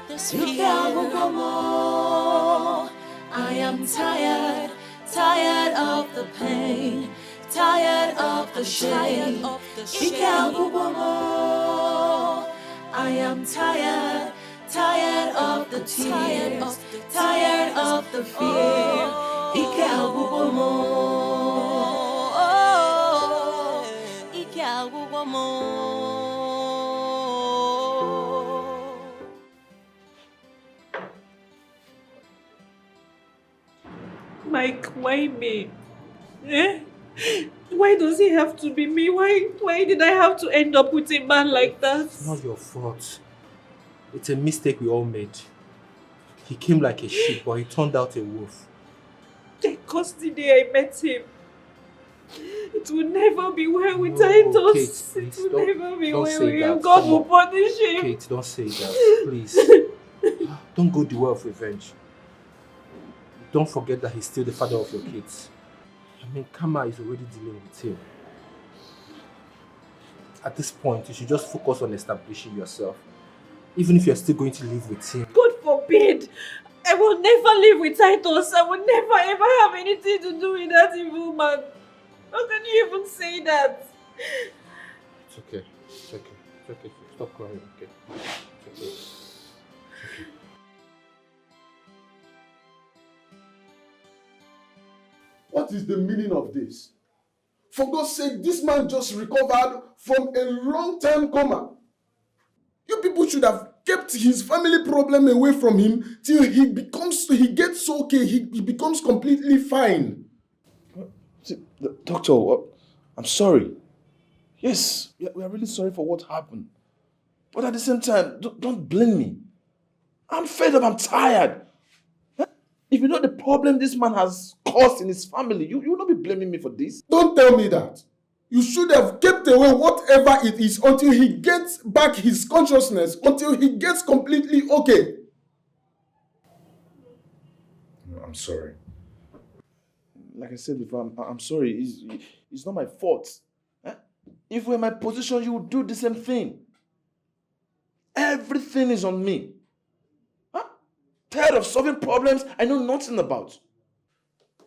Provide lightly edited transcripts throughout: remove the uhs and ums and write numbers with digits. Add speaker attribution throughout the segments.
Speaker 1: this fear. I am tired, tired of the pain, tired of the shame. I am tired, tired of the tears, tired of the fear.
Speaker 2: Mike, why me? Eh? Why does it have to be me? Why did I have to end up with a man like that?
Speaker 3: It's not your fault. It's a mistake we all made. He came like a sheep, but he turned out a wolf.
Speaker 2: I cursed the day I met him. It will never be well with Titus.
Speaker 3: Kate,
Speaker 2: it will never be well with
Speaker 3: him.
Speaker 2: God will punish him.
Speaker 3: Kate, don't say that, please. Don't go the way of revenge. Don't forget that he's still the father of your kids. I mean, Karma is already dealing with him. At this point, you should just focus on establishing yourself. Even if you're still going to live with him.
Speaker 2: God forbid! I will never live with Titus. I will never ever have anything to do with that evil man. How can you even say that?
Speaker 3: It's okay. It's okay. It's okay. Stop crying, okay? It's okay. It's okay.
Speaker 4: What is the meaning of this? For God's sake, this man just recovered from a long-term coma. You people should have kept his family problem away from him till he gets okay, he becomes completely fine.
Speaker 5: Doctor, I'm sorry. Yes, we are really sorry for what happened. But at the same time, don't blame me. I'm fed up, I'm tired. If you know the problem this man has caused in his family, you will not be blaming me for this.
Speaker 4: Don't tell me that. You should have kept away whatever it is until he gets back his consciousness, until he gets completely okay.
Speaker 5: I'm sorry. Like I said before, I'm sorry. It's not my fault. If we're in my position, you would do the same thing. Everything is on me. Tired of solving problems I know nothing about.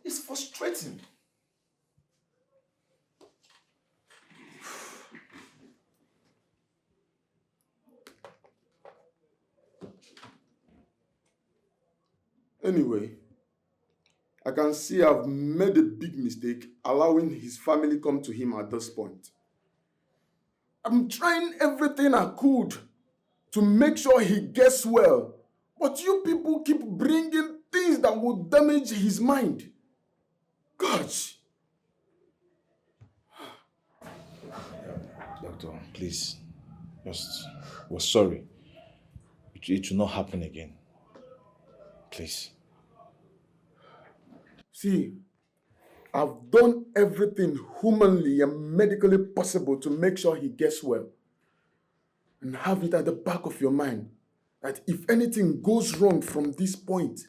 Speaker 5: It's frustrating.
Speaker 4: Anyway, I can see I've made a big mistake allowing his family come to him at this point. I'm trying everything I could to make sure he gets well, but you people keep bringing things that will damage his mind. Gosh.
Speaker 5: Doctor, please, we're sorry. It will not happen again. Please.
Speaker 4: See, I've done everything humanly and medically possible to make sure he gets well. And have it at the back of your mind that if anything goes wrong from this point,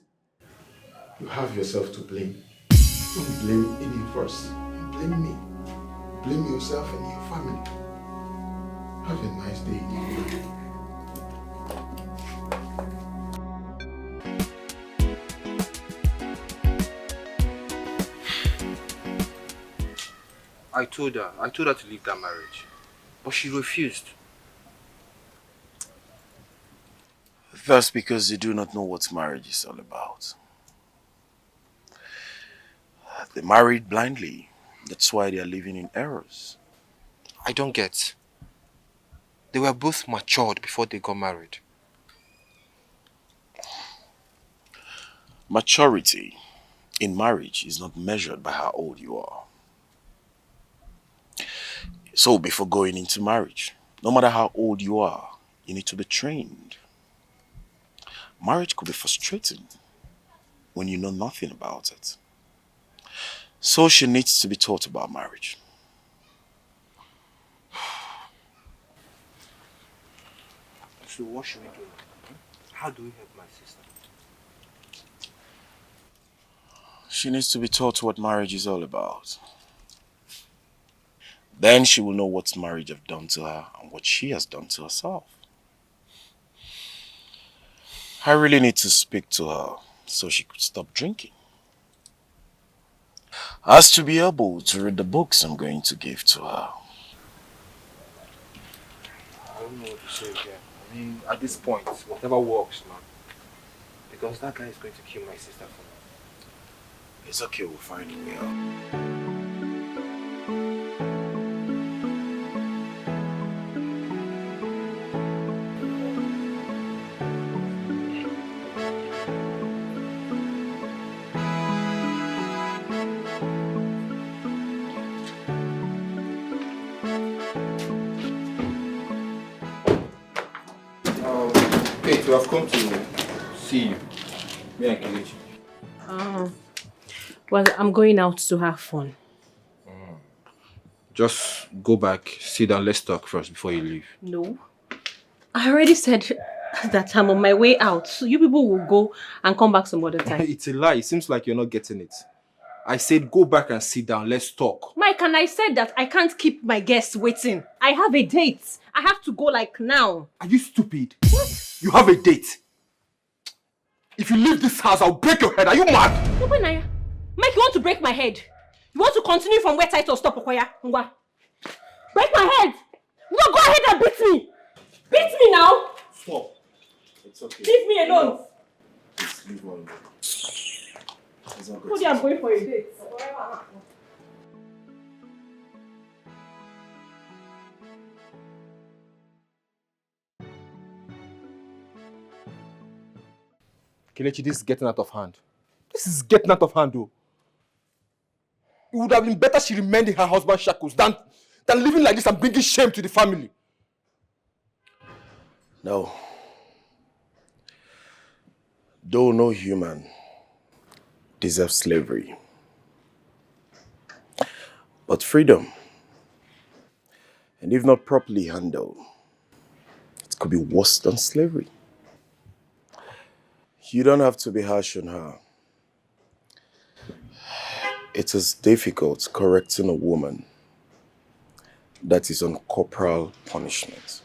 Speaker 4: you have yourself to blame. Don't blame any first. Blame me. Blame yourself and your family. Have a nice day.
Speaker 3: I told her to leave that marriage, but she refused.
Speaker 6: That's because you do not know what marriage is all about. They married blindly. That's why they are living in errors.
Speaker 3: I don't get. They were both matured before they got married.
Speaker 6: Maturity in marriage is not measured by how old you are. So before going into marriage, no matter how old you are, you need to be trained. Marriage could be frustrating when you know nothing about it. So she needs to be taught about marriage.
Speaker 3: So what should we do? How do we help my sister?
Speaker 6: She needs to be taught what marriage is all about. Then she will know what marriage has done to her and what she has done to herself. I really need to speak to her so she could stop drinking. As to be able to read the books I'm going to give to her.
Speaker 3: I don't know what to say again. I mean, at this point, whatever works, man. Because that guy is going to kill my sister for me.
Speaker 6: It's okay, we'll find a way out.
Speaker 3: Kate, we have come to see you. Me and Kelechi.
Speaker 2: Well, I'm going out to have fun.
Speaker 3: Just go back, sit down, let's talk first before you leave.
Speaker 2: No. I already said that I'm on my way out. So you people will go and come back some other time.
Speaker 3: It's a lie. It seems like you're not getting it. I said go back and sit down, let's talk.
Speaker 2: Mike, and I said that I can't keep my guests waiting. I have a date. I have to go like now.
Speaker 3: Are you stupid? What? You have a date. If you leave this house, I'll break your head. Are you mad?
Speaker 2: No, Naya. Mike, you want to break my head? You want to continue from where Titus stopped, Okoya? Ngwa. Break my head! No, go ahead and beat me! Beat me now!
Speaker 3: Stop. It's okay.
Speaker 2: Leave me alone!
Speaker 3: Please leave me alone.
Speaker 2: Told you I'm going for a date.
Speaker 3: Kelechi, this is getting out of hand. This is getting out of hand, though. It would have been better she remained in her husband's shackles than living like this and bringing shame to the family.
Speaker 6: No. Though no human deserves slavery. But freedom, and if not properly handled, it could be worse than slavery. You don't have to be harsh on her. It is difficult correcting a woman that is on corporal punishment.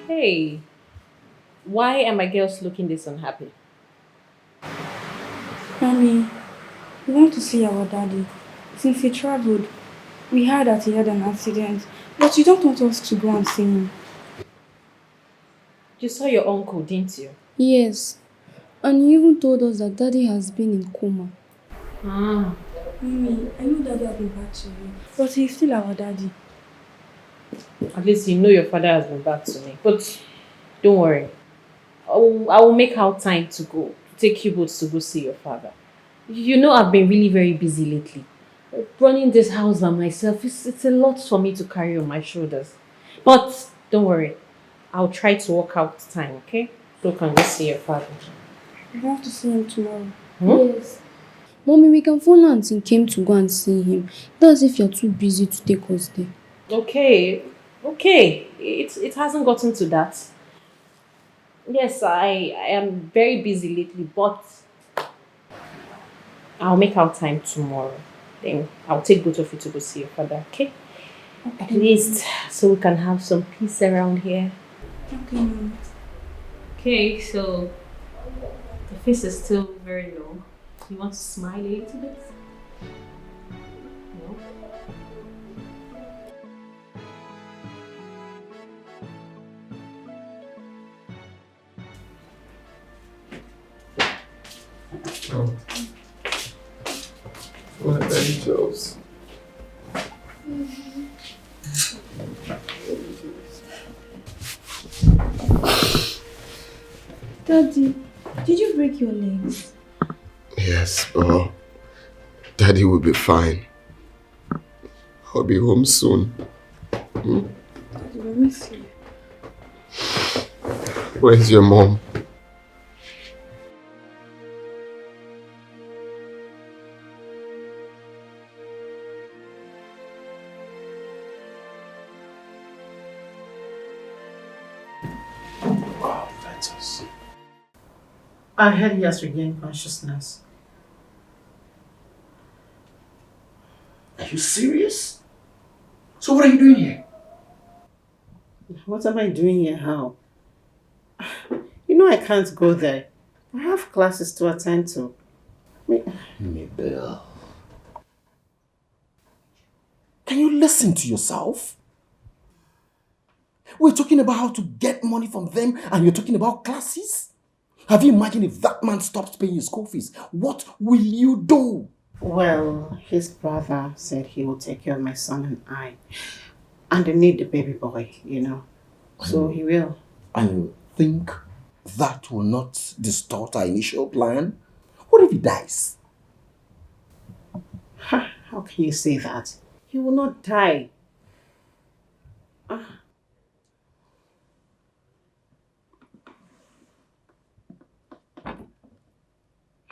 Speaker 2: Hey, why are my girls looking this unhappy?
Speaker 7: Mommy, we want to see our daddy. Since he traveled, we heard that he had an accident, but you don't want us to go and see him.
Speaker 2: You saw your uncle, didn't you?
Speaker 7: Yes, and he even told us that daddy has been in coma.
Speaker 2: Ah.
Speaker 7: Mommy, I know daddy has been back to you, but he's still our daddy.
Speaker 2: At least you know your father has been back to me. But don't worry. I will make out time to go. To take you both to go see your father. You know I've been really very busy lately. Running this house by myself, it's a lot for me to carry on my shoulders. But don't worry. I'll try to work out time, okay? So you can go see your father.
Speaker 7: We have to see him tomorrow.
Speaker 8: Yes. Mommy, we can phone Auntie and came to go and see him. That's if you're too busy to take us there.
Speaker 2: Okay. It hasn't gotten to that. Yes, I am very busy lately, but I'll make out time tomorrow. Then I'll take both of you to go see your father, okay? At least so we can have some peace around here.
Speaker 7: Okay, Mom.
Speaker 2: Okay, so the face is still very low. You want to smile a little bit? No?
Speaker 4: Oh. What angels.
Speaker 7: Daddy, did you break your legs?
Speaker 4: Yes, but Daddy will be fine. I'll be home soon.
Speaker 7: Daddy, I miss you.
Speaker 4: Where's your mom?
Speaker 5: Wow, Titus.
Speaker 9: I heard he has regained consciousness.
Speaker 5: Are you serious? So what are you doing here?
Speaker 9: What am I doing here? How? You know I can't go there. I have classes to attend to.
Speaker 5: Mabel. Can you listen to yourself? We're talking about how to get money from them and you're talking about classes? Have you imagined if that man stops paying your school fees? What will you do?
Speaker 9: Well, his brother said he will take care of my son and I. And they need the baby boy, you know. So he will.
Speaker 5: And you think that will not distort our initial plan? What if he dies?
Speaker 9: How can you say that? He will not die.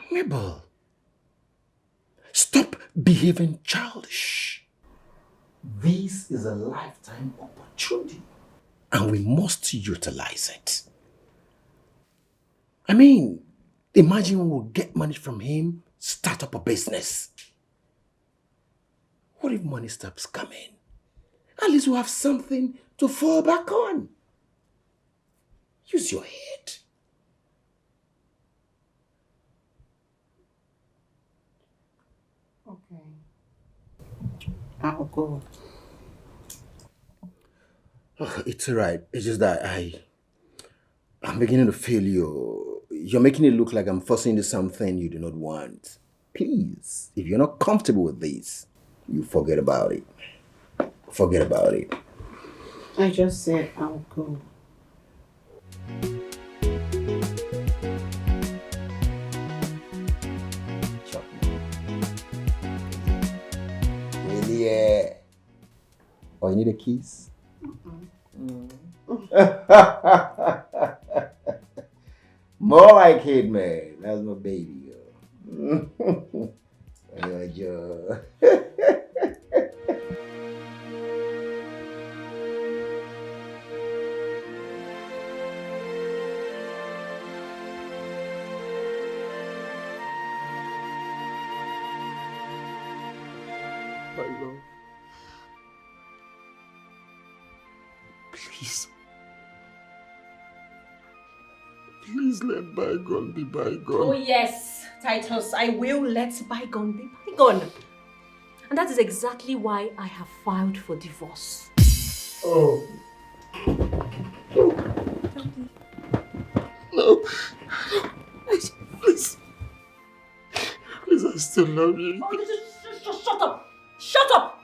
Speaker 5: Mabel, stop behaving childish. This is a lifetime opportunity and we must utilize it. I mean, imagine we'll get money from him, start up a business. What if money stops coming? At least we'll have something to fall back on. Use your head.
Speaker 9: Okay. I'll go.
Speaker 5: Oh, it's alright. It's just that I'm beginning to feel you. You're making it look like I'm forcing you something you do not want. Please, if you're not comfortable with this, you forget about it. Forget about it.
Speaker 9: I just said I'll go.
Speaker 5: Really? Yeah. Oh, you need a kiss? More like it, man. That's my baby, girl. Joe.
Speaker 4: My love. Please. Please let bygone be bygone.
Speaker 2: Oh yes, Titus, I will let bygone be bygone. And that is exactly why I have filed for divorce.
Speaker 4: Oh. No. Please. Please. Please, I still love you.
Speaker 2: Oh, just shut up! Shut up!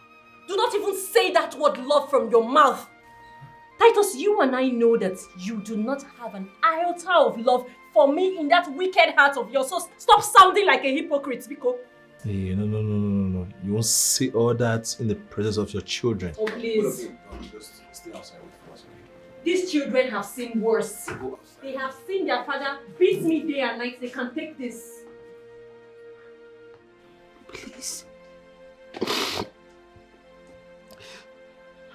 Speaker 2: Do not even say that word love from your mouth. Titus, you and I know that you do not have an iota of love for me in that wicked heart of yours. So stop sounding like a hypocrite, Biko.
Speaker 3: Hey, no. You won't say all that in the presence of your children.
Speaker 2: Oh, please.
Speaker 5: Just stay outside with us.
Speaker 2: These children have seen worse. They have seen their father beat me day and night. They can take this.
Speaker 4: Please.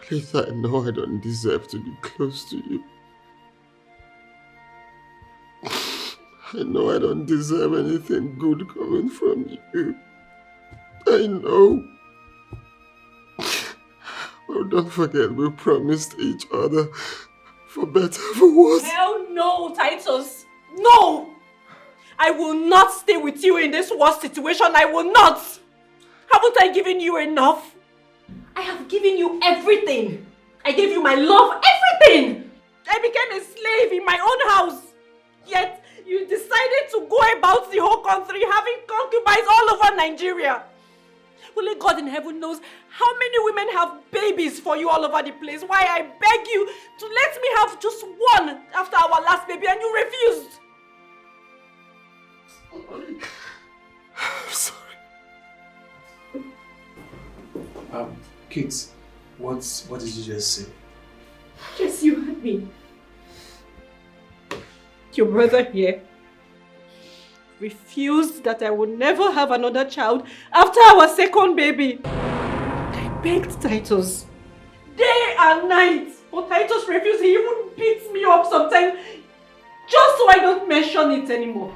Speaker 4: Please, I know I don't deserve to be close to you. I know I don't deserve anything good coming from you. I know. Well, don't forget, we promised each other for better, for worse.
Speaker 2: Hell no, Titus. No! I will not stay with you in this worst situation. I will not. Haven't I given you enough? I have given you everything. I gave you my love, everything. I became a slave in my own house. Yet, you decided to go about the whole country having concubines all over Nigeria. Only God in heaven knows how many women have babies for you all over the place. Why I beg you to let me have just one after our last baby and you refused.
Speaker 4: I'm sorry.
Speaker 3: Kate, what did you just say?
Speaker 2: Yes, you heard me. Your brother here refused that I would never have another child after our second baby. I begged Titus day and night, but Titus refused. He even beats me up sometimes just so I don't mention it anymore.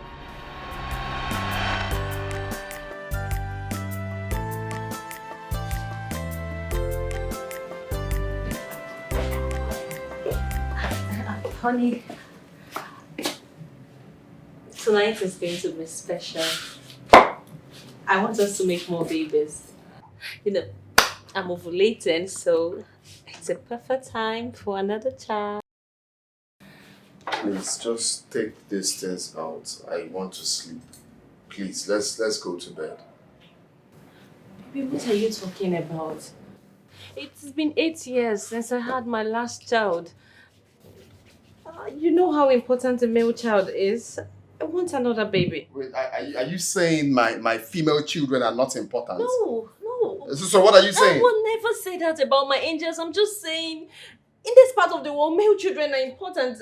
Speaker 2: Honey, tonight is going to be special. I want us to make more babies. You know, I'm ovulating, so it's a perfect time for another child.
Speaker 4: Please, just take these things out. I want to sleep. Please, let's go to bed.
Speaker 2: Baby, what are you talking about? It's been 8 years since I had my last child. You know how important a male child is. I want another baby.
Speaker 4: Wait, are you saying my female children are not important?
Speaker 2: No.
Speaker 4: So what are you saying?
Speaker 2: I will never say that about my angels. I'm just saying, in this part of the world, male children are important.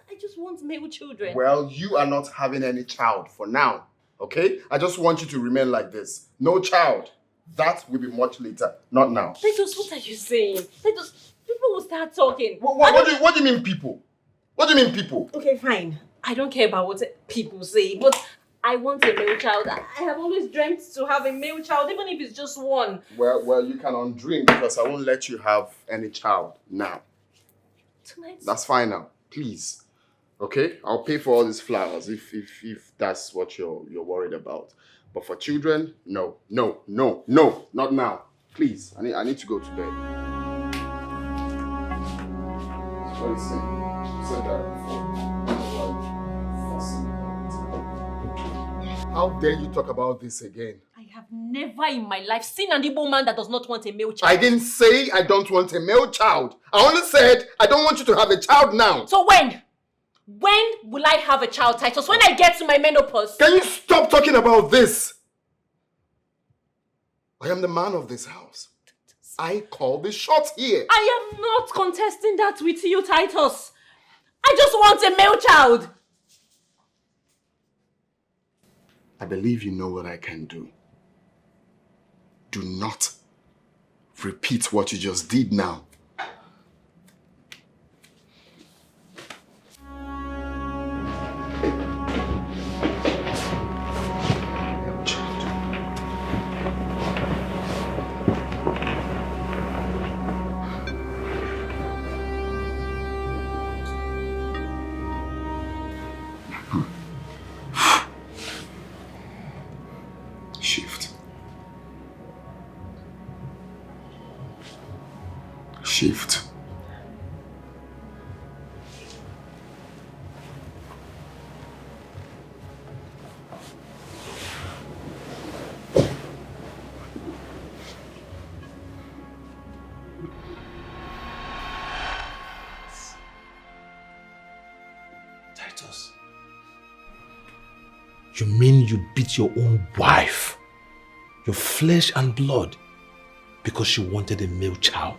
Speaker 2: I just want male children.
Speaker 4: Well, you are not having any child for now, okay? I just want you to remain like this. No child. That will be much later, not now.
Speaker 2: Titus, what are you saying? Titus, people will start talking.
Speaker 4: What do you mean people? What do you mean people?
Speaker 2: Okay, fine. I don't care about what people say, but I want a male child. I have always dreamt to have a male child, even if it's just one.
Speaker 4: Well, you can undream because I won't let you have any child now.
Speaker 2: Tonight?
Speaker 4: That's fine now. Please. Okay? I'll pay for all these flowers if that's what you're worried about. But for children, no, not now. Please. I need to go to bed. What are you saying? You said that before. How dare you talk about this again?
Speaker 2: I have never in my life seen an Igbo man that does not want a male child.
Speaker 4: I didn't say I don't want a male child. I only said I don't want you to have a child now.
Speaker 2: So when? When will I have a child, Titus? When I get to my menopause?
Speaker 4: Can you stop talking about this? I am the man of this house. I call the shots here.
Speaker 2: I am not contesting that with you, Titus. I just want a male child.
Speaker 4: I believe you know what I can do. Do not repeat what you just did now. Shift.
Speaker 3: Titus, you mean you beat your own wife, your flesh and blood, because she wanted a male child?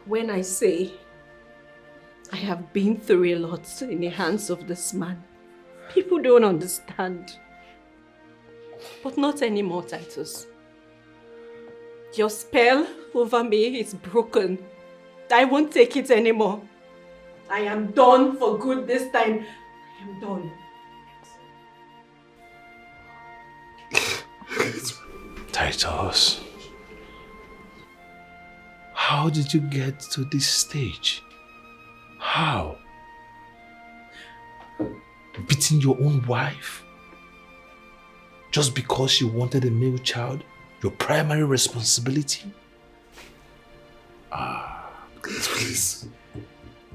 Speaker 2: When I say I have been through a lot in the hands of this man, people don't understand. But not anymore, Titus. Your spell over me is broken. I won't take it anymore. I am done for good this time. I am done.
Speaker 4: It's
Speaker 5: Titus, how did you get to this stage? How? Beating your own wife? Just because she wanted a male child? Your primary responsibility?
Speaker 4: Please.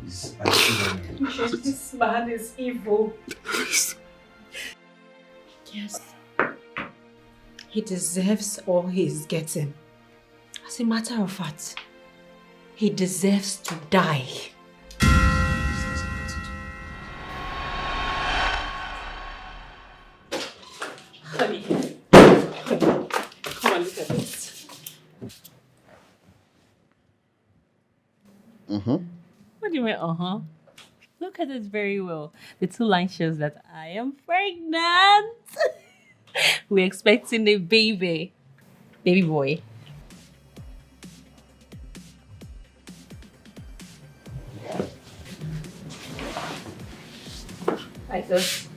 Speaker 2: This man is evil.
Speaker 4: Please.
Speaker 10: Yes. He deserves all he's getting. As a matter of fact, he deserves to die.
Speaker 2: Honey, come and look at this. What do you mean, Look at it very well. The two line shows that I am pregnant. We're expecting a baby. Baby boy. Titus.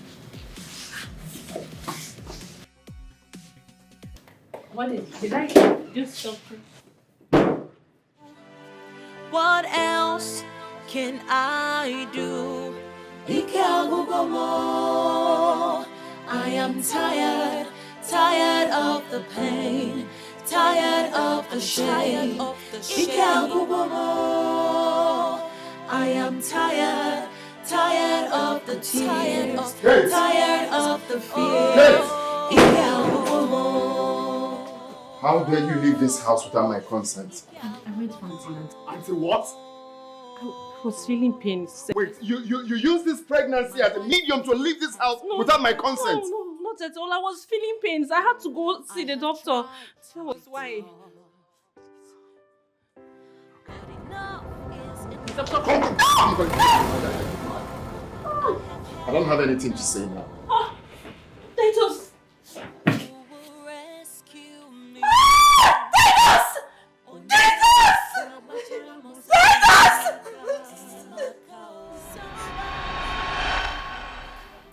Speaker 2: What did I do something?
Speaker 1: What else can I do? Ikagugomo. I am tired, tired of the pain, tired of the shame. Ikagugomo. I am tired, tired of the tears, tired of the fear. Ikagugomo.
Speaker 4: How dare you leave this house without my consent?
Speaker 2: I went for antenatal.
Speaker 4: Auntie, what?
Speaker 2: I was feeling pains.
Speaker 4: Wait, you use this pregnancy as a medium to leave this house without my consent?
Speaker 2: No, not at all. I was feeling pains. I had to go see the doctor. That was why. Doctor,
Speaker 4: Come. I don't have anything to say now.
Speaker 2: Titus!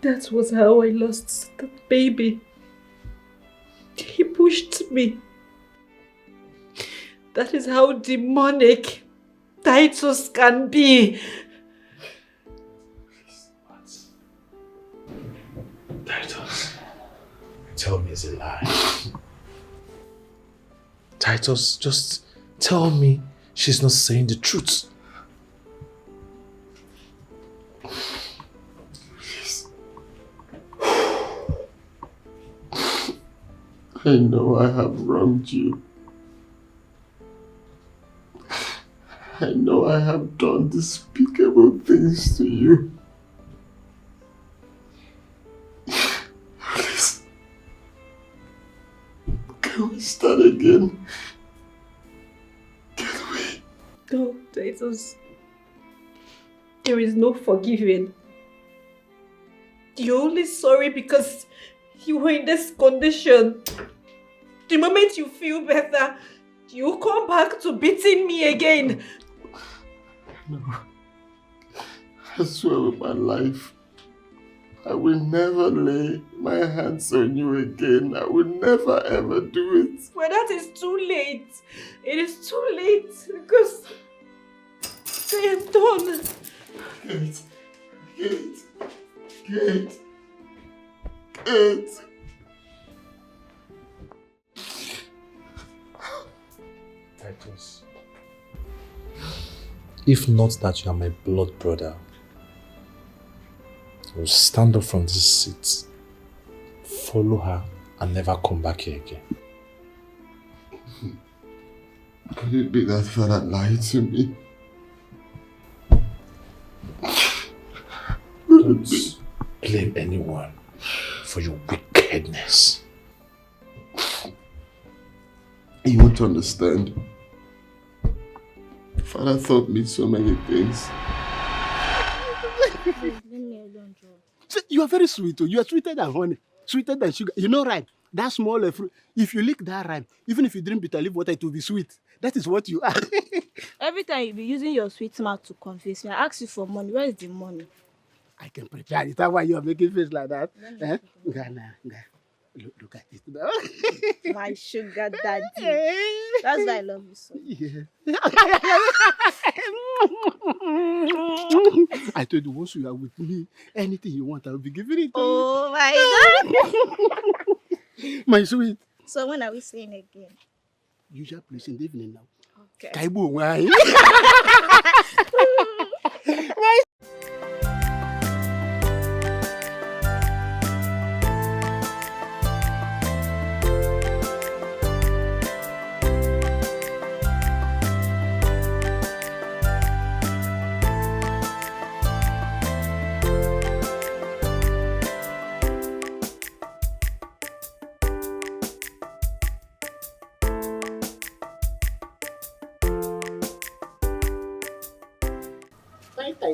Speaker 2: That was how I lost that baby. He pushed me. That is how demonic Titus can be.
Speaker 5: Titus, tell me it's a lie. Titus, just tell me she's not saying the truth.
Speaker 4: I know I have wronged you. I know I have done despicable things to you. Please. Can we start again? Can we?
Speaker 2: No, Titus. There is no forgiving. You're only sorry because you were in this condition. The moment you feel better, you come back to beating me again.
Speaker 4: No. I swear with my life, I will never lay my hands on you again. I will never ever do it.
Speaker 2: Well, that is too late. It is too late because I am done.
Speaker 4: Kate.
Speaker 5: Titus, if not that you are my blood brother, I will stand up from this seat, follow her, and never come back here again.
Speaker 4: Could it be that father lied to me?
Speaker 5: Don't blame anyone for your wickedness.
Speaker 4: You won't understand. Father taught me so many things.
Speaker 11: You are very sweet. You are sweeter than honey, sweeter than sugar. You know, right? That small fruit. If you lick that ripe, even if you drink bitter leaf water, it will be sweet. That is what you are.
Speaker 12: Every time you be using your sweet mouth to convince me, I ask you for money. Where is the money?
Speaker 11: I can prepare it. That's why you are making face like that. Eh? Look at it now.
Speaker 12: My sugar daddy. That's why I love you so.
Speaker 11: Yeah. I told you once you are with me, anything you want, I'll be giving it to
Speaker 12: Oh my God.
Speaker 11: my sweet.
Speaker 12: So when are we seeing again?
Speaker 11: Usual place in the evening now.
Speaker 12: Okay.
Speaker 11: Kaibu, why?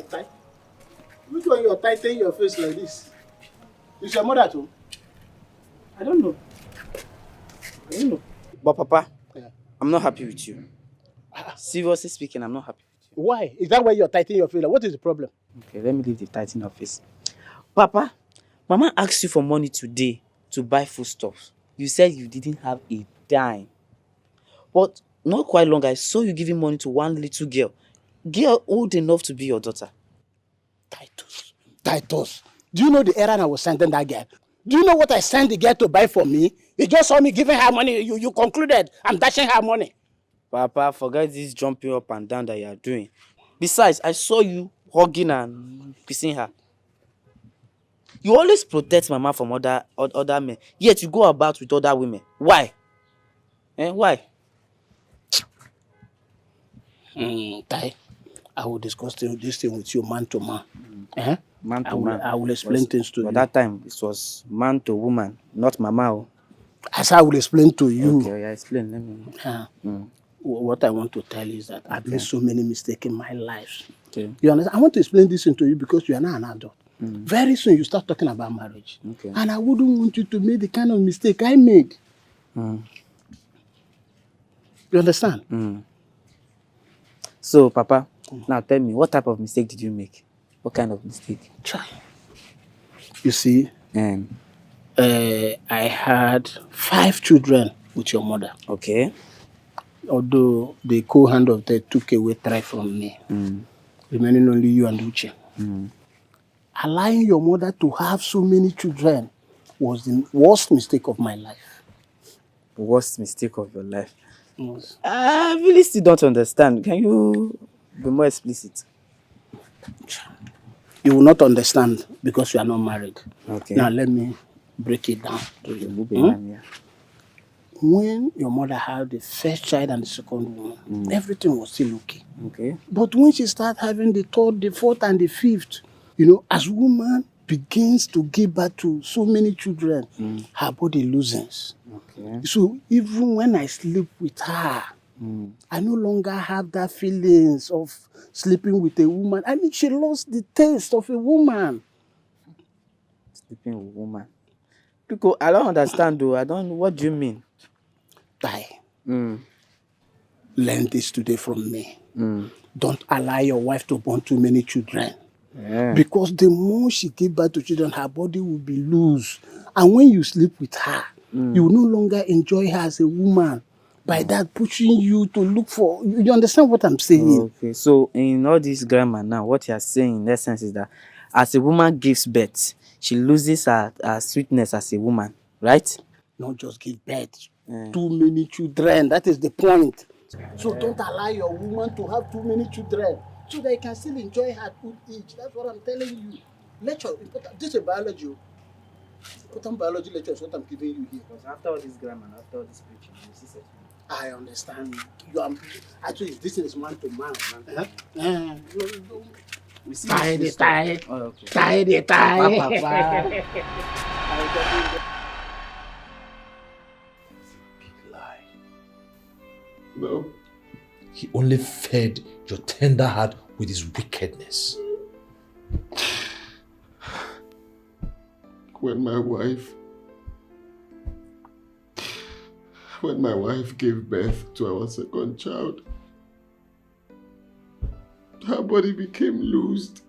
Speaker 11: Tie. Which one you're tightening your face like this? Is your mother too?
Speaker 13: I don't know. But Papa,
Speaker 11: Yeah.
Speaker 13: I'm not happy with you. Seriously speaking, I'm not happy with you.
Speaker 11: Why? Is that why you're tightening your face? Like, what is the problem?
Speaker 13: Okay, let me leave the tightening of face. Papa, Mama asked you for money today to buy foodstuffs. You said you didn't have a dime. But not quite long, I saw you giving money to one little girl. Girl old enough to be your daughter.
Speaker 11: Titus, do you know the errand I was sending that girl? Do you know what I sent the girl to buy for me? You just saw me giving her money. You concluded I'm dashing her money.
Speaker 13: Papa, forget this jumping up and down that you are doing. Besides, I saw you hugging and kissing her. You always protect Mama from other men, yet you go about with other women. Why? Why?
Speaker 11: Tai, I will discuss this thing with you man to man.
Speaker 13: Man to man.
Speaker 11: I will explain things to you.
Speaker 13: But that time, it was man to woman, not Mama.
Speaker 11: As I will explain to you.
Speaker 13: Okay, yeah, explain. Let me.
Speaker 11: What I want to tell you is that I've made so many mistakes in my life.
Speaker 13: Okay.
Speaker 11: You understand? I want to explain this to you because you are not an adult. Very soon you start talking about marriage.
Speaker 13: Okay.
Speaker 11: And I wouldn't want you to make the kind of mistake I made. You understand?
Speaker 13: So, Papa, now tell me, what type of mistake did you make? What kind of mistake?
Speaker 11: You see, I had 5 children with your mother.
Speaker 13: Okay.
Speaker 11: Although the co-hand of that took away 3 from me. Remaining only you and Uche. Allowing your mother to have so many children was the worst mistake of my life.
Speaker 13: Worst mistake of your life?
Speaker 11: Yes.
Speaker 13: I really still don't understand. Can you be more explicit?
Speaker 11: You will not understand because you are not married.
Speaker 13: Okay.
Speaker 11: Now let me break it down to you. When your mother had the first child and the second one, everything was still okay.
Speaker 13: Okay.
Speaker 11: But when she started having the 3rd, the 4th, and the 5th, as woman begins to give birth to so many children, her body loosens.
Speaker 13: Okay.
Speaker 11: So even when I sleep with her, I no longer have that feelings of sleeping with a woman. I mean, she lost the taste of a woman.
Speaker 13: Sleeping with a woman. Because I don't understand though. What do you mean?
Speaker 11: Die. Learn this today from me. Don't allow your wife to born too many children.
Speaker 13: Yeah.
Speaker 11: Because the more she gives birth to children, her body will be loose. And when you sleep with her, you will no longer enjoy her as a woman. By that, pushing you to look for... You understand what I'm saying?
Speaker 13: Okay. So, in all this grammar now, what you are saying in essence is that as a woman gives birth, she loses her sweetness as a woman, right?
Speaker 11: Not just give birth. Too many children. That is the point. So don't allow your woman to have too many children so that you can still enjoy her good age. That's what I'm telling you. Lecture, important. This is biology. Important biology lecture is what I'm giving you here.
Speaker 13: Because after all this grammar, after all this preaching, you see something.
Speaker 11: I understand. Actually, this is man to man.
Speaker 13: We see
Speaker 11: tie.
Speaker 13: Oh, okay.
Speaker 11: Tie.
Speaker 13: Papa.
Speaker 3: No. He only fed your tender heart with his wickedness.
Speaker 4: When my wife gave birth to our second child, her body became loosed.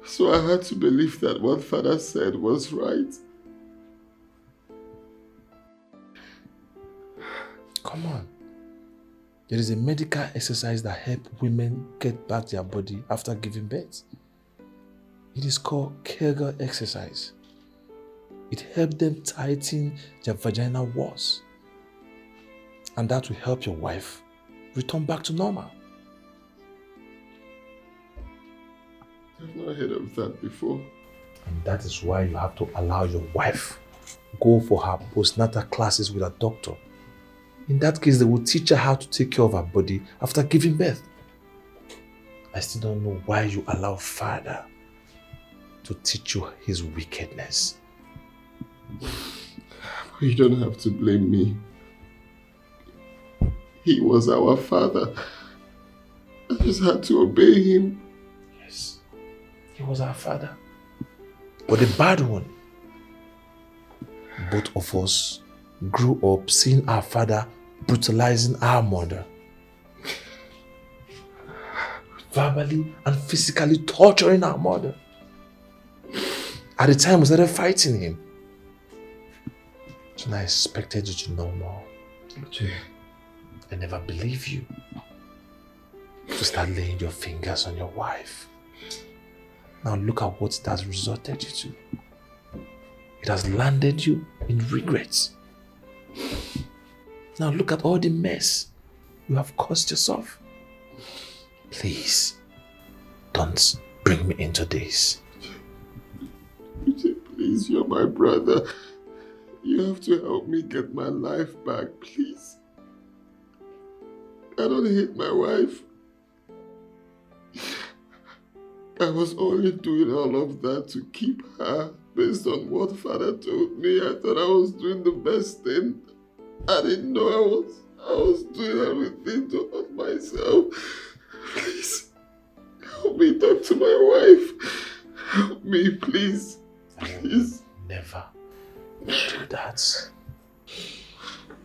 Speaker 4: So I had to believe that what father said was right.
Speaker 5: Come on. There is a medical exercise that helps women get back their body after giving birth. It is called Kegel exercise. It helps them tighten their vaginal walls. And that will help your wife return back to normal.
Speaker 4: I've not heard of that before.
Speaker 5: And that is why you have to allow your wife go for her postnatal classes with a doctor. In that case, they will teach her how to take care of her body after giving birth. I still don't know why you allow Father to teach you his wickedness.
Speaker 4: You don't have to blame me. He was our father. I just had to obey him.
Speaker 5: Yes, he was our father. But the bad one, both of us grew up seeing our father brutalizing our mother. Verbally and physically torturing our mother. At the time, we started fighting him. So I expected you to know more. I never believed you. To start laying your fingers on your wife. Now look at what it has resulted you to. It has landed you in regrets. Now look at all the mess you have caused yourself. Please, don't bring me into this.
Speaker 4: Please, you're my brother. You have to help me get my life back, please. I don't hate my wife. I was only doing all of that to keep her based on what Father told me. I thought I was doing the best thing. I didn't know I was doing everything to hurt myself. Please, help me talk to my wife. Help me, please. Please.
Speaker 5: Never do that.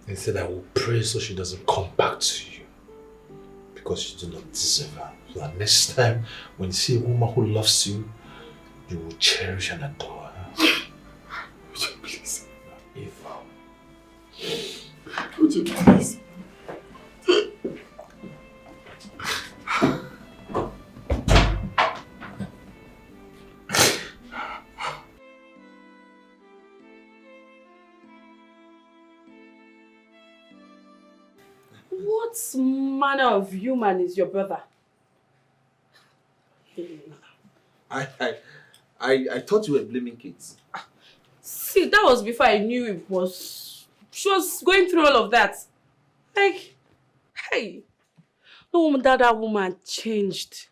Speaker 5: Instead, I will pray so she doesn't come back to you. Because you do not deserve her. So that next time, when you see a woman who loves you, you will cherish and adore her.
Speaker 4: Would you please?
Speaker 5: Evil.
Speaker 4: Would you please?
Speaker 2: What manner of human is your brother?
Speaker 5: I thought you were blaming kids.
Speaker 2: See, that was before I knew she was going through all of that. Like, hey, no wonder that woman changed.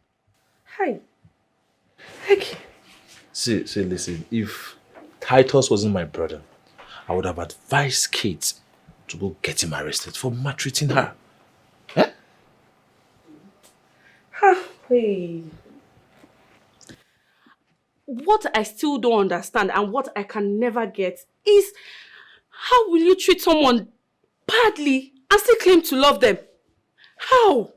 Speaker 2: Hey, like.
Speaker 5: See, listen, if Titus wasn't my brother, I would have advised Kate to go get him arrested for maltreating her. Eh?
Speaker 2: Hey. What I still don't understand and what I can never get is how will you treat someone badly and still claim to love them? How?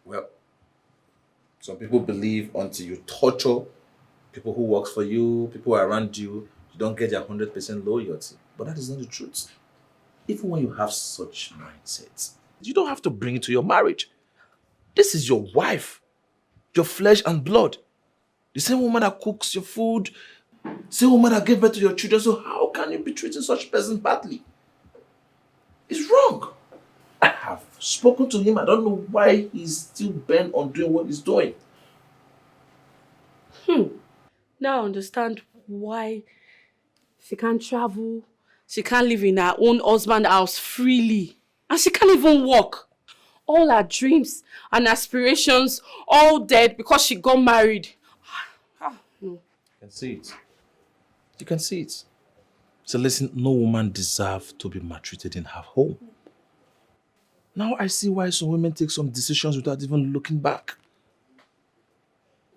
Speaker 5: Well, some people believe until you torture people who work for you, people around you, you don't get their 100% loyalty. But that is not the truth. Even when you have such mindsets, you don't have to bring it to your marriage. This is your wife, your flesh and blood. The same woman that cooks your food, the same woman that gave birth to your children. So how can you be treating such a person badly? It's wrong. I have spoken to him. I don't know why he's still bent on doing what he's doing.
Speaker 2: Now I understand why she can't travel, she can't live in her own husband's house freely, and she can't even walk. All her dreams and aspirations all dead because she got married. No.
Speaker 5: You can see it. You can see it. So listen, no woman deserves to be maltreated in her home. Now I see why some women take some decisions without even looking back.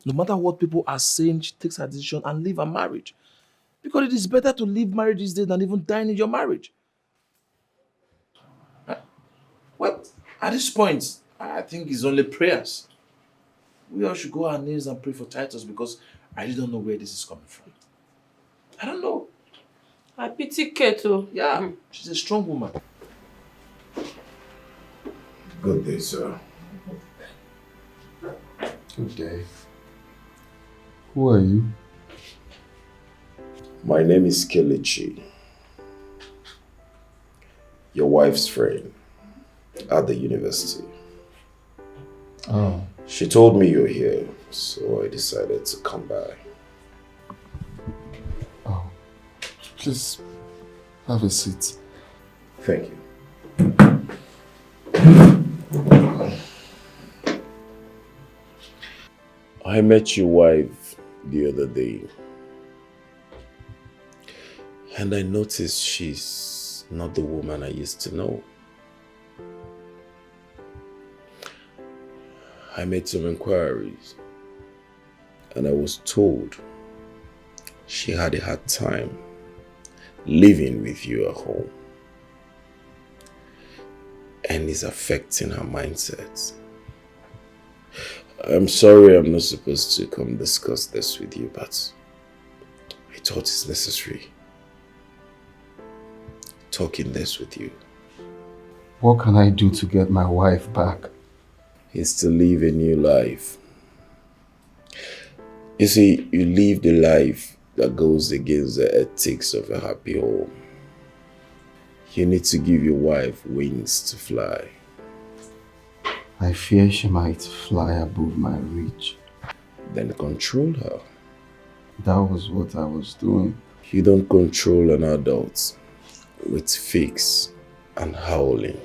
Speaker 5: No matter what people are saying, she takes her decision and leave her marriage. Because it is better to leave marriage these days than even die in your marriage. Well, at this point, I think it's only prayers. We all should go on our knees and pray for Titus because I really don't know where this is coming from. I don't know.
Speaker 2: I pity Keto.
Speaker 5: Yeah, she's a strong woman.
Speaker 14: Good day, sir.
Speaker 5: Good day. Who are you?
Speaker 14: My name is Kelechi. Your wife's friend at the university.
Speaker 5: Oh.
Speaker 14: She told me you're here, so I decided to come by.
Speaker 5: Oh. Please, have a seat.
Speaker 14: Thank you. I met your wife the other day, and I noticed she's not the woman I used to know. I made some inquiries, and I was told she had a hard time living with you at home, and it's affecting her mindset. I'm sorry I'm not supposed to come discuss this with you, but I thought it's necessary talking this with you.
Speaker 5: What can I do to get my wife back?
Speaker 14: Is to live a new life. You see, you live the life that goes against the ethics of a happy home. You need to give your wife wings to fly.
Speaker 5: I fear she might fly above my reach.
Speaker 14: Then control her.
Speaker 5: That was what I was doing.
Speaker 14: You don't control an adult with fakes and howling.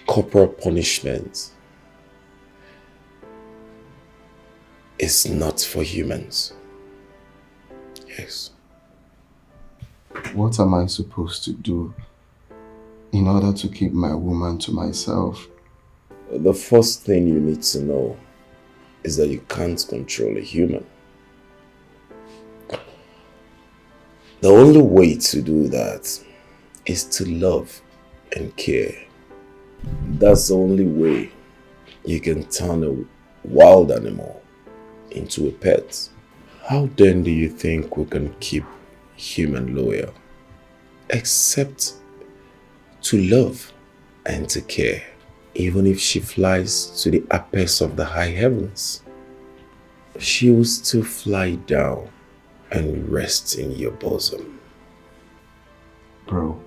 Speaker 14: Corporal punishment is not for humans. Yes.
Speaker 5: What am I supposed to do in order to keep my woman to myself?
Speaker 14: The first thing you need to know is that you can't control a human. The only way to do that is to love and care. That's the only way you can turn a wild animal into a pet. How then do you think we can keep human loyal? Except to love and to care. Even if she flies to the apex of the high heavens, she will still fly down and rest in your bosom.
Speaker 5: Bro,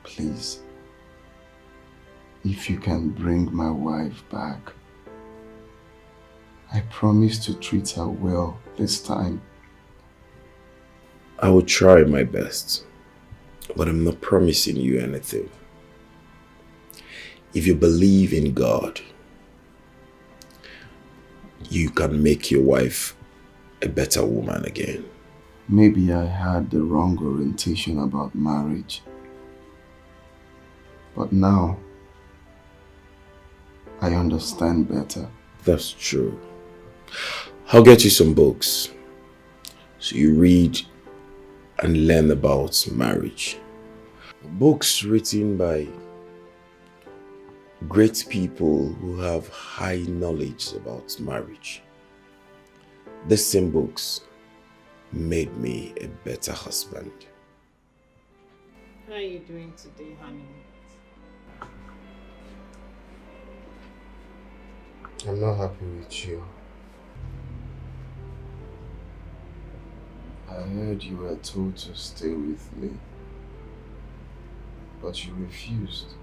Speaker 5: please, if you can bring my wife back, I promise to treat her well this time.
Speaker 14: I will try my best, but I'm not promising you anything. If you believe in God, you can make your wife a better woman again.
Speaker 5: Maybe I had the wrong orientation about marriage. But now, I understand better.
Speaker 14: That's true. I'll get you some books so you read and learn about marriage. Books written by great people who have high knowledge about marriage. These same books made me a better husband.
Speaker 9: How are you doing today, honey?
Speaker 3: I'm not happy with you.
Speaker 5: I heard you were told to stay with me, but you refused.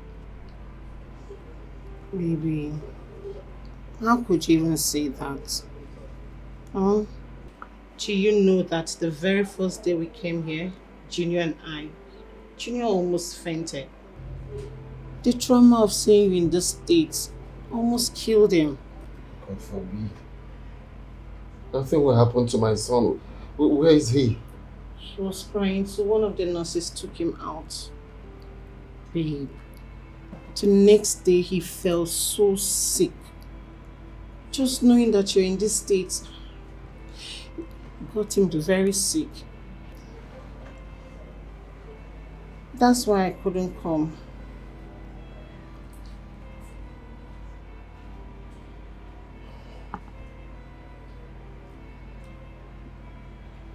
Speaker 9: Baby, how could you even say that? Huh? Do you know that the very first day we came here, Junior almost fainted. The trauma of seeing you in this state almost killed him.
Speaker 5: God forbid. Nothing will happen to my son. Where is he?
Speaker 9: He was crying, so one of the nurses took him out. Babe, the next day he felt so sick. Just knowing that you're in this state got him very sick. That's why I couldn't come.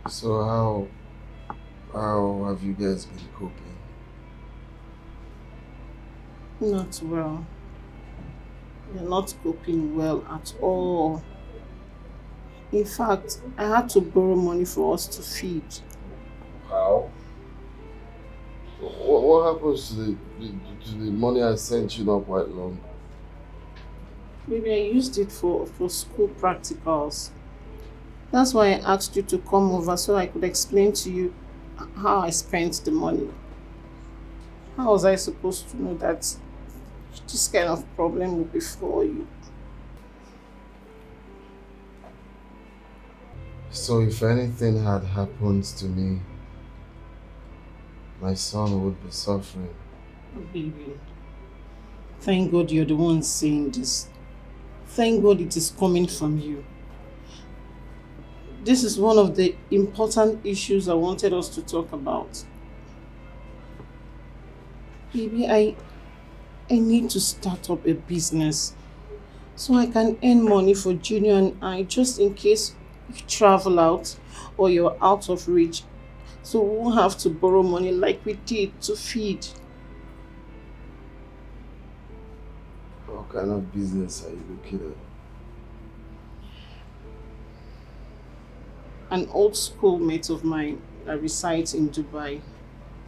Speaker 5: So how have you guys been coping?
Speaker 9: Not well. We're not coping well at all. In fact, I had to borrow money for us to feed.
Speaker 5: How? What happens to the money I sent you not quite long?
Speaker 9: Maybe I used it for school practicals. That's why I asked you to come over so I could explain to you how I spent the money. How was I supposed to know that this kind of problem would be for you?
Speaker 5: So if anything had happened to me, my son would be suffering.
Speaker 9: Oh, baby. Thank God you're the one saying this. Thank God it is coming from you. This is one of the important issues I wanted us to talk about. Baby, I need to start up a business so I can earn money for Junior and I, just in case you travel out or you're out of reach. So we won't have to borrow money like we did to feed.
Speaker 5: What kind of business are you looking at?
Speaker 9: An old schoolmate of mine that resides in Dubai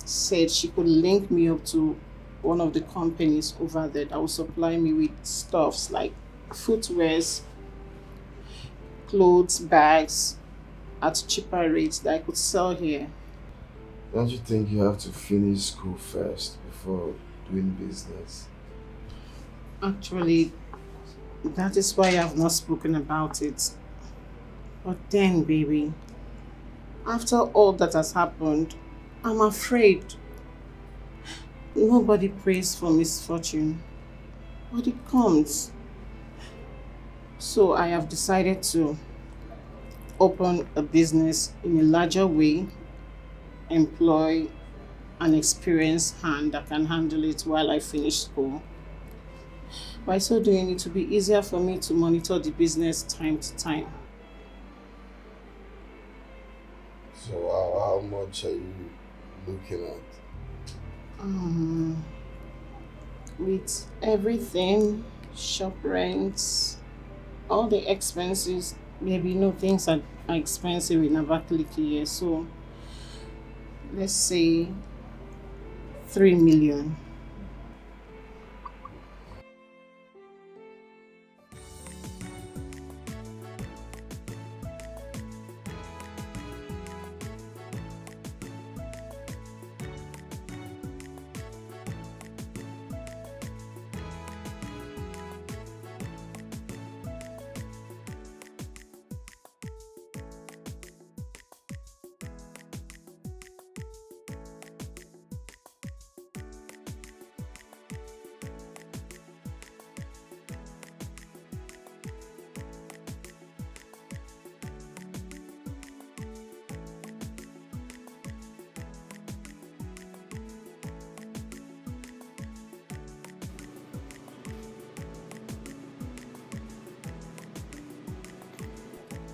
Speaker 9: said she could link me up to one of the companies over there that will supply me with stuffs like footwears, clothes, bags at cheaper rates that I could sell here.
Speaker 5: Don't you think you have to finish school first before doing business?
Speaker 9: Actually, that is why I have not spoken about it. But then, baby, after all that has happened, I'm afraid. Nobody prays for misfortune, but it comes. So I have decided to open a business in a larger way, employ an experienced hand that can handle it while I finish school. By so doing, it will be easier for me to monitor the business time to time.
Speaker 5: So how much are you looking at?
Speaker 9: With everything, shop rents, all the expenses, maybe things are expensive in Abakaliki here, so let's say 3 million.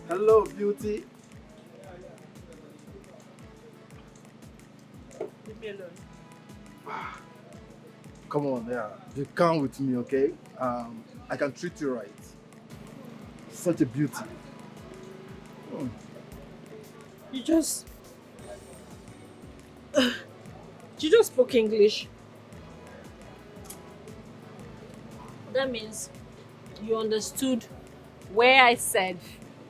Speaker 11: Hello, beauty.
Speaker 12: Leave me alone.
Speaker 11: Come on, yeah. You come with me, okay? I can treat you right. Such a beauty.
Speaker 12: You just spoke English. That means you understood where I said,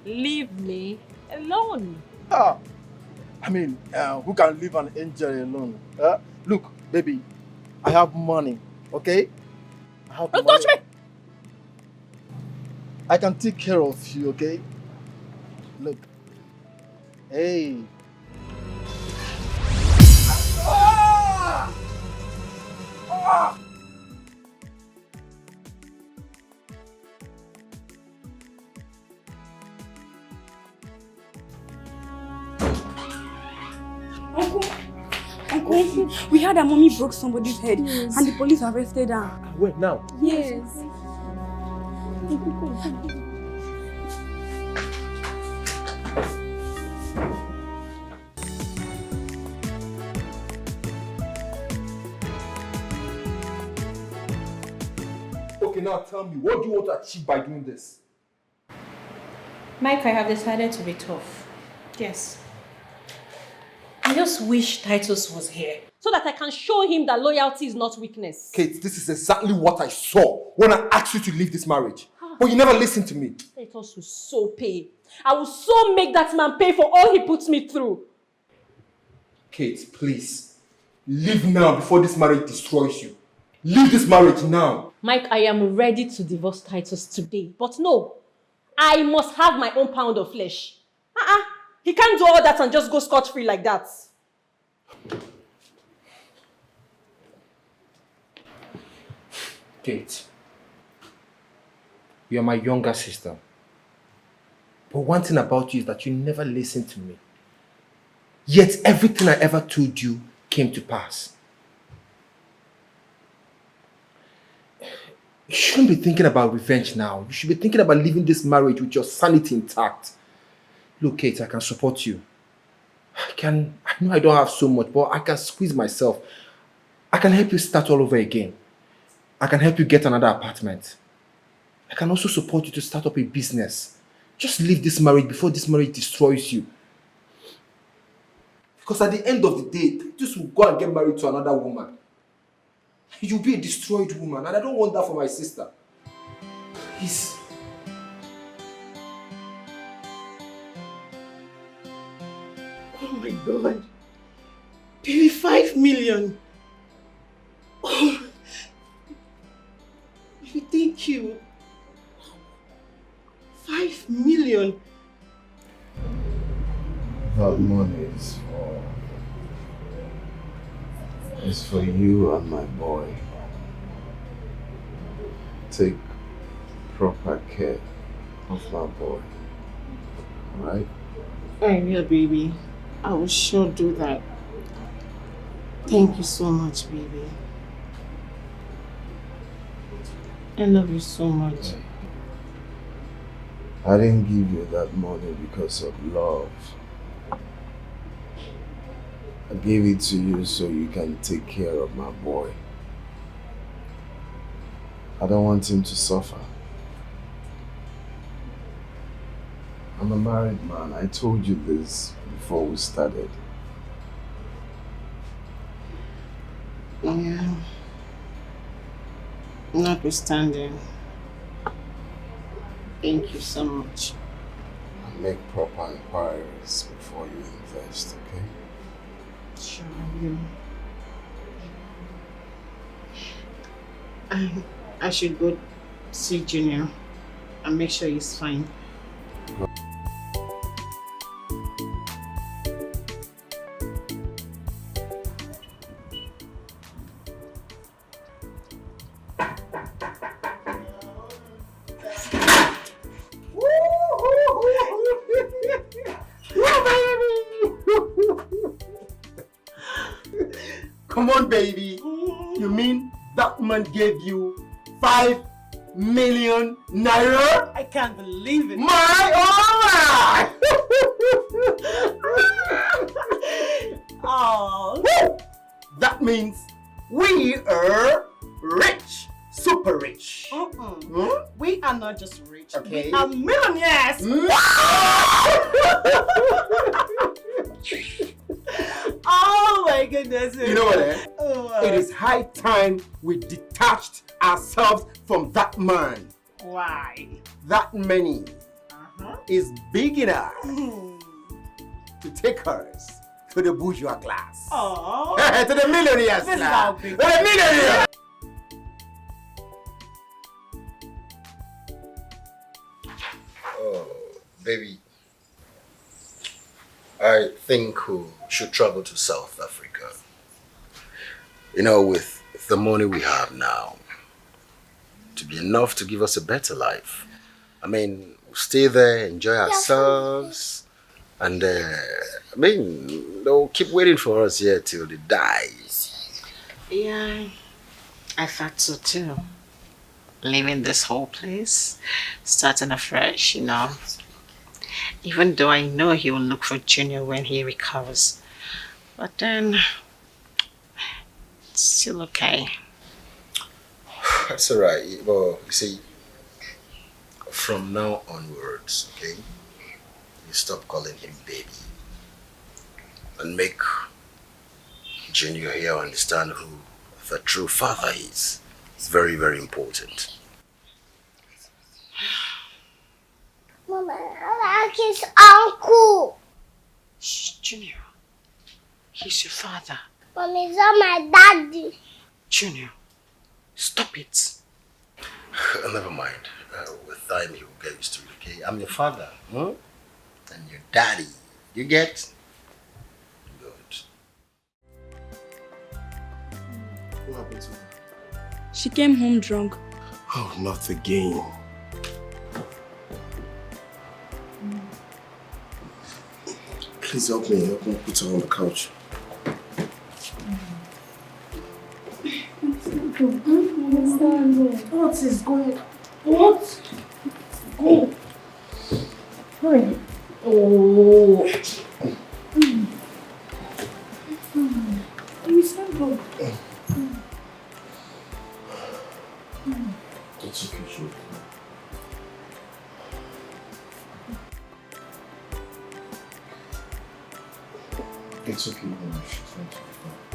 Speaker 12: leave me alone.
Speaker 11: I mean, who can leave an angel alone? Look, baby, I have money, okay? Don't
Speaker 12: touch me!
Speaker 11: I can take care of you, okay? Look. Hey. Ah! Ah!
Speaker 7: Uncle, we heard that mommy broke somebody's head and the police arrested her.
Speaker 3: Wait, now?
Speaker 7: Yes.
Speaker 3: Okay, now tell me, what do you want to achieve by doing this?
Speaker 10: Mike, I have decided to be tough. Yes. I just wish Titus was here so that I can show him that loyalty is not weakness.
Speaker 3: Kate, this is exactly what I saw when I asked you to leave this marriage. But you never listened to me.
Speaker 10: Titus will so pay. I will so make that man pay for all he puts me through.
Speaker 3: Kate, please. Leave now before this marriage destroys you. Leave this marriage now.
Speaker 10: Mike, I am ready to divorce Titus today. But no, I must have my own pound of flesh. He can't do all that and just go scot-free like that.
Speaker 3: Kate, you are my younger sister. But one thing about you is that you never listened to me. Yet everything I ever told you came to pass. You shouldn't be thinking about revenge now. You should be thinking about leaving this marriage with your sanity intact. Look, Kate, I can support you. I know I don't have so much, but I can squeeze myself. I can help you start all over again. I can help you get another apartment. I can also support you to start up a business. Just leave this marriage before this marriage destroys you. Because at the end of the day, Titus will go and get married to another woman. You'll be a destroyed woman, and I don't want that for my sister. Please.
Speaker 9: Oh my God. Baby, 5 million. Oh. Baby, thank you. 5 million.
Speaker 14: That money is for you and my boy. Take proper care of my boy. Alright?
Speaker 9: I will, baby. I will sure do that. Thank you so much, baby. I love you so much.
Speaker 14: I didn't give you that money because of love. I gave it to you so you can take care of my boy. I don't want him to suffer. I'm a married man. I told you this before we started.
Speaker 9: Yeah. Notwithstanding, thank you so much.
Speaker 14: Make proper inquiries before you invest, okay?
Speaker 9: Sure, I will. I should go see Junior and make sure he's fine.
Speaker 11: Come on, baby. You mean that man gave you 5 million naira?
Speaker 9: I can't believe it.
Speaker 11: My
Speaker 9: Oh.
Speaker 11: That means we are rich. Super rich.
Speaker 9: We are not just rich.
Speaker 11: Okay.
Speaker 9: We are millionaires. Oh my goodness.
Speaker 11: You know what, eh?
Speaker 9: Oh,
Speaker 11: It is high time we detached ourselves from that man.
Speaker 9: Why?
Speaker 11: That money is big enough to take us to the bourgeois class.
Speaker 9: Oh.
Speaker 11: To the millionaires
Speaker 9: This is
Speaker 11: class.
Speaker 9: how
Speaker 11: To
Speaker 9: big.
Speaker 11: the millionaires.
Speaker 15: Oh, baby. I think we should travel to South Africa. You know, with the money we have now, to be enough to give us a better life. I mean, we'll stay there, enjoy ourselves, and they'll keep waiting for us here till they die.
Speaker 9: Yeah, I thought so too. Leaving this whole place, starting afresh, you know. Even though I know he will look for Junior when he recovers. But then, it's still okay.
Speaker 15: That's alright. Well, you see, from now onwards, okay, you stop calling him baby and make Junior here understand who the true father is. It's very, very important.
Speaker 16: Mama, I like his uncle.
Speaker 9: Shh, Junior. He's your father.
Speaker 16: Mommy, he's not my daddy.
Speaker 9: Junior, stop it.
Speaker 15: Never mind. With time, he will get used to it, okay? I'm your father, hmm? And your daddy. You get? Good.
Speaker 5: What happened to her?
Speaker 7: She came home drunk.
Speaker 5: Oh, not again. Please help me put her on the couch.
Speaker 10: What is going on? What? Go. Hurry. Oh.
Speaker 7: It's not good.
Speaker 5: It's okay, sure. It's okay, Mom. She's going to be fine.